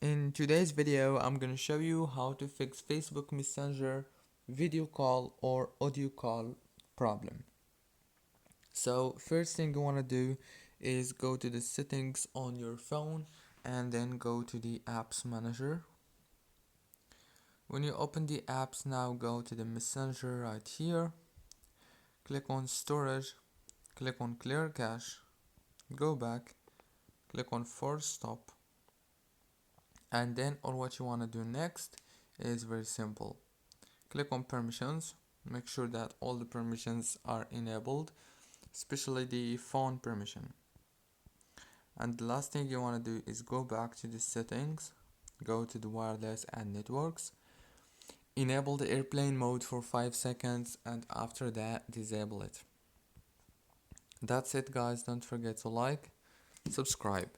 In today's video, I'm gonna show you how to fix Facebook Messenger video call or audio call problem. So first thing you wanna do is go to the settings on your phone and then go to the apps manager. When you open the apps, now go to the Messenger right here, click on storage, click on clear cache, go back, click on force stop, and then what you want to do next is very simple. Click on permissions, make sure that all the permissions are enabled, especially the phone permission. And the last thing you want to do is go back to the settings, go to the wireless and networks, enable the airplane mode for 5 seconds, and after that disable it. That's it guys, don't forget to like, subscribe.